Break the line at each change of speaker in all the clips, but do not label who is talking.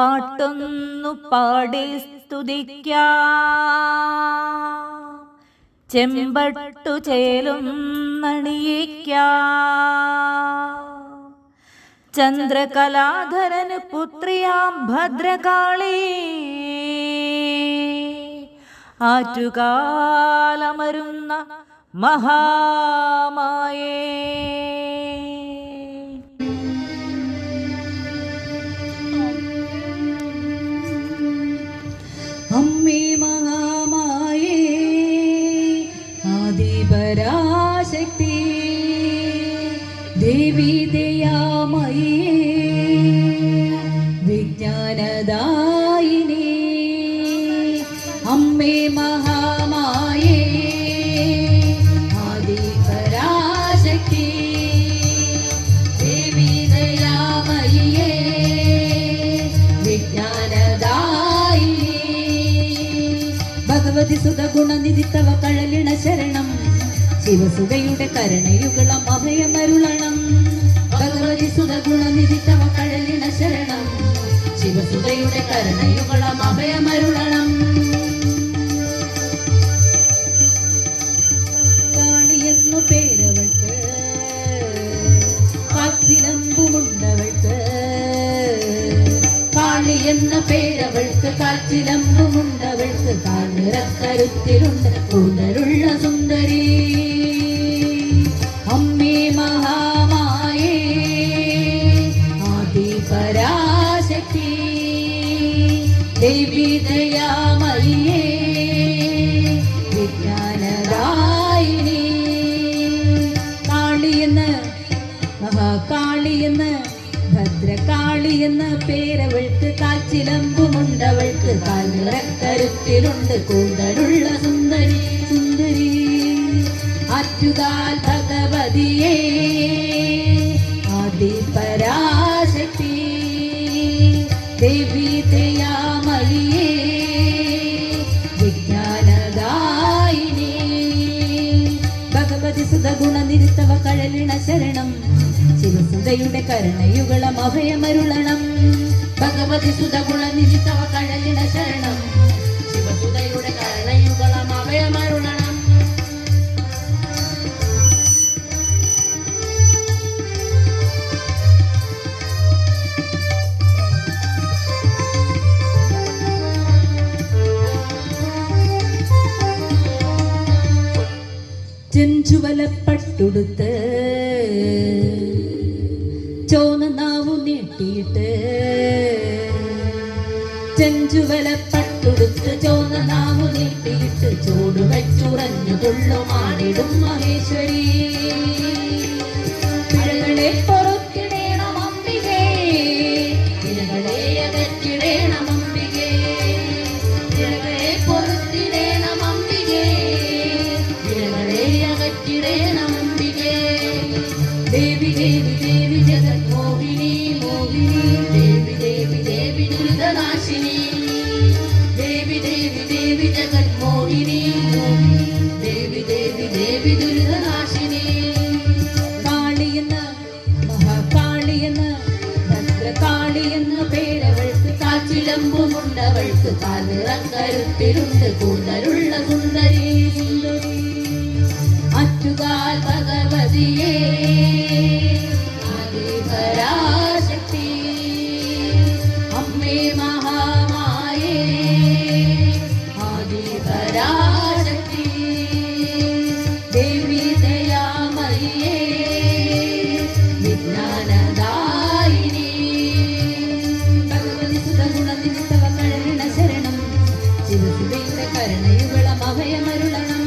പാട്ടൊന്നു പാടി സ്തുതിക്കാം. ചെമ്പട്ടു ചേലും നണിയിക്കാം. ചന്ദ്രകലാധരന് പുത്രിയാം ഭദ്രകാളി ആറ്റുകാലമരുന്ന മഹാമായേ.
അമ്മേ മഹാമായേ ആദിപരാശക്തി ദേവി ദയാമയേ വിജ്ഞാനദായിനി. അമ്മേ മഹാമായേ ആദിപരാശക്തി ദേവി ദയാമയേ വിജ്ഞാനദായിനി. ഭഗവതി സുത ഗുണനിധി തവ കഴലിണ ശരണം. ശിവസുതയുടെ കരുണയുകളം അഭയമരുളണം. ഭഗവതി സുത ഗുണനിധി തവ കഴലിണ ശരണം. ശിവസുതയുടെ കരുണയുകളം അഭയമരുളണം. കാളിയെന്നു പേരവൾക്ക് കാറ്റിലമ്പുമുണ്ടവൾക്ക്. കാളിയെന്ന പേരവൾക്ക് കാറ്റിലമ്പുമുണ്ടവൾക്ക്. കാൽനിറക്കരുത്തിലുണ്ട് കൂതലുള്ള സുന്ദരി. അമ്മേ മഹാമായേ ആദിപരാശക്തി ദേവി ദയാമയേ വിജ്ഞാനദായിനി. കാളിയെന്ന് മഹാകാളിയെന്ന് ഭദ്രകാളിയെന്ന പേരവൾക്ക് കാച്ചിലമ്പുമുണ്ടവൾക്ക്. കാൽനിറക്കരുത്തിലുണ്ട് കൂന്തലുള്ള സുന്ദരി സുന്ദരി. ആറ്റുകാൽ ഭഗവതിയേ ആദിപരാശക്തി ദേവി ദയാമയേ വിജ്ഞാനദായിനി. ഭഗവതി സുത ഗുണനിരുത്തവ കഴലിണ ശരണം. ശിവസുതയുടെ കരുണയുകളം അഭയമരുളണം. ഭഗവതി സുത ഗുണനിരുത്തവ കഴലിണ ശരണം. ശിവസുതയുടെ കരുണയുകളം അഭയമരുളണം. ചെഞ്ചുവലപ്പട്ടുടുത്ത് ചോന്ന നാവു നീട്ടിയിട്ട്. ചെഞ്ചുവലപ്പട്ടുടുത്ത് ചോന്ന നാവു നീട്ടിയിട്ട്. ചോട് വെച്ചുറഞ്ഞു തുള്ളുമാടിടും മഹേശ്വരി. പിഴകളെ പൊറുക്കിടേണം അംബികേ. പിഴകളെ അകറ്റിടേണം അംബികേ. പിഴകളെ പൊറുത്തിടേണം അംബികേ. പിഴകളെ അകറ്റിടേണം അംബികേ. ദേവി ദേവി ദേവി ജഗന്മോഹിനി മോഹിനി. ദേവി ദേവി ദേവി ദുരിതനാശിനി. ദേവി ദേവി ദേവി ജഗന്മോഹിനി മോഹിനി. ദേവി ദേവി ദേവി ദുരിതനാശിനി. കാളിയെന്ന് മഹാകാളിയെന്ന് ഭദ്രകാളിയെന്ന പേരവൾക്ക് കാച്ചിലമ്പുമുണ്ടവൾക്ക്. കാൽനിറക്കരുത്തിലുണ്ട് കൂന്തലുള്ള സുന്ദരി സുന്ദരി. ആറ്റുകാൽ ഭഗവതിയേ ആദിപരാശക്തി അമ്മേ മഹാമായേ ആദിപരാശക്തി ദേവി ദയാമയേ വിജ്ഞാനദായിനി. ഭഗവതി സുത ഗുണനിധി തവ കഴലിണ ശരണം. ശിവസുതയുടെ കരുണയുകളം അഭയമരുളണം.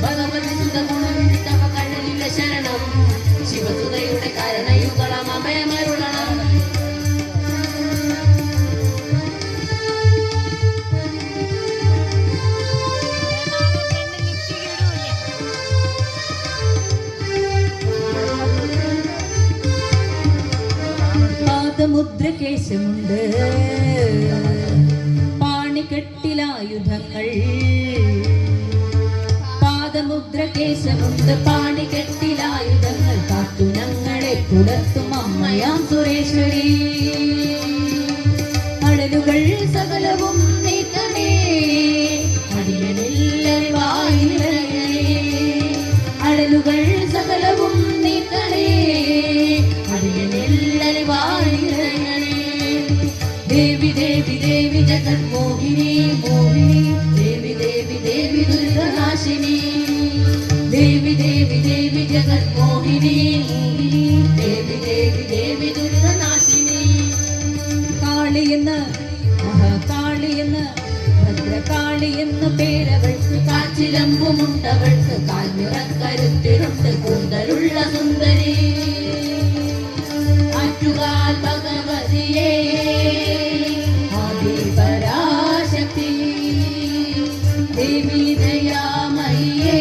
ഭഗവതി സുത ഗുണനിധി തവ കഴലിണ ശരണം. ശിവസുതയുടെ കരുണയുകളം അഭയമരുളണം. പാദമുദ്രകേശമുണ്ട് പാണിക്കെട്ടിലായുധങ്ങൾ. പാദമുദ്രകേശമുണ്ട് പാണിക്കെട്ടിലായുധങ്ങൾ. കാത്തു ഞങ്ങളെ പുലർത്തും അമ്മയാം സുരേശ്വരി. അഴലുകൾ സകലവും നീക്കണേ, അടിയനില്ലറിവായി നിറയണേ. അഴലുകൾ സകലവും നീക്കണേ, അടിയനില്ലറിവായി നിറയണേ. ദേവി ദേവി ദേവി ജഗന്മോഹിനി മോഹിനി, ദേവി ദേവി ദേവി ദുരിതനാശിനി. ദേവി ദേവി ദേവി ജഗന്മോഹിനി മോഹിനി, ദേവി ദേവി ദേവി ദുരിതനാശിനി. കാളിയെന്ന് മഹാകാളിയെന്ന് ഭദ്രകാളിയെന്ന് പേരവൾക്ക്, കാച്ചിലമ്പുമുണ്ടവൾക്ക്, കാൽനിറക്കരുത്തിരുണ്ട് കൂന്തലുള്ള സുന്ദരി. ആറ്റുകാൽ ഭഗവതിയേ ആദിപരാശക്തി, ദേവി ദയാമയിയേ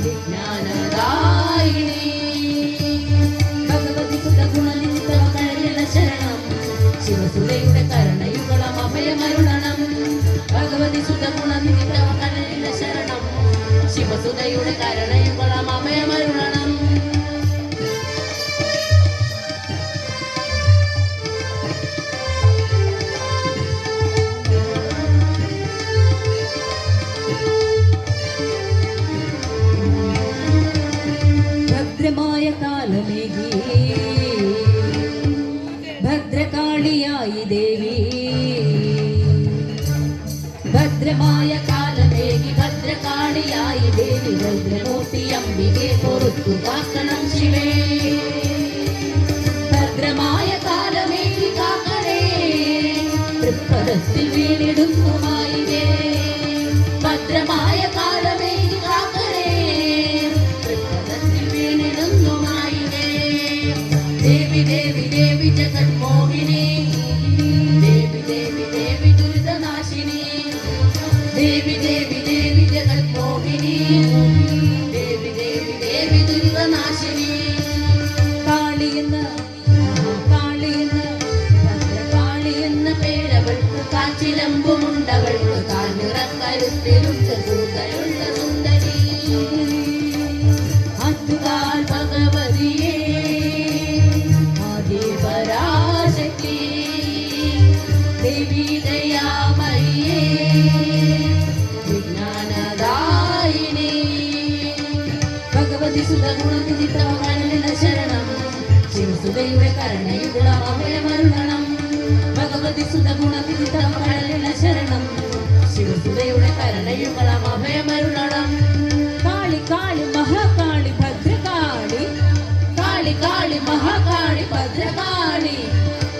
വിജ്ഞാനദായിനി. ഭഗവതി സുത ഗുണനിധിതവ കഴലിന ശരണം, ശിവസുരയുടെ കരുണയുഗളം അഭയമരുളണം. ഭഗവതി സുത ഗുണനിധിതവ കഴലിന ശരണം, ശിവസുതയുടെ കരുണയുഗളം അഭയമരുളണം. ഭദ്രമായ കാലമേകി ഭദ്രകാളിയായി ദേവി, ഭദ്രമായ കാലമേകി ഭദ്രകാളിയായി ദേവി, ഭദ്രമൂർത്തി അംബികെ പൊറുത്തു കാക്കണം ശിവേ. ഭദ്രമായ കാലമേകി കാക്കണേ, തൃപ്പദത്തിൽ വീണിടുന്നുമായിരേ. ഭദ്രമായ കാലമേകി കാക്കണേ, തൃപ്പദത്തിൽ വീണിടുന്നുമായിരേ. ദേവി ദേവി ദേവി ജഗന്മോഹിനി, ദേവി ദേവി ദേവി ദുരിതനാശിനി. ദേവി ദേവി ദേവി ജഗന്മോഹിനി, ദേവി ദേവി ദേവി ദുരിതനാശിനി. കാളിയെന്ന് കാളിയെന്ന് ഭദ്രകാളിയെന്ന പേരവൾക്ക്, കാച്ചിലമ്പുമുണ്ടവൾക്ക്, കാൽനിറക്കരുത്തിരുണ്ട് കൂന്തലുള്ള സുന്ദരി. ആറ്റുകാൽ ഭഗവതിയേ ആദിപരാശക്തി, ദേവി ദയാമയിയേ വിജ്ഞാനദായിനി. ഭഗവതി സുത ഗുണനിധിതവ കഴലിന ശരണം, ശിവസുതയുടെ കരുണയുഗളം അഭയമരുളണം. ഭഗവതി സുത ഗുണനിധിതവ കഴലിന ശരണം, ശിവസുതയുടെ കരുണയുഗളം അഭയമരുളണം. കാളി കാളി മഹാകാളി ഭദ്രകാളി, കാളി കാളി മഹാകാളി ഭദ്രകാളി.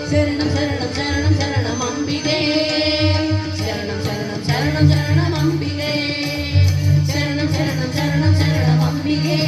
ശരണം ശരണം ശരണം ശരണം അംബികേ, ശരണം ശരണം ശരണം ശരണം അംബികേ, ശരണം ശരണം ശരണം ശരണം അംബികേ.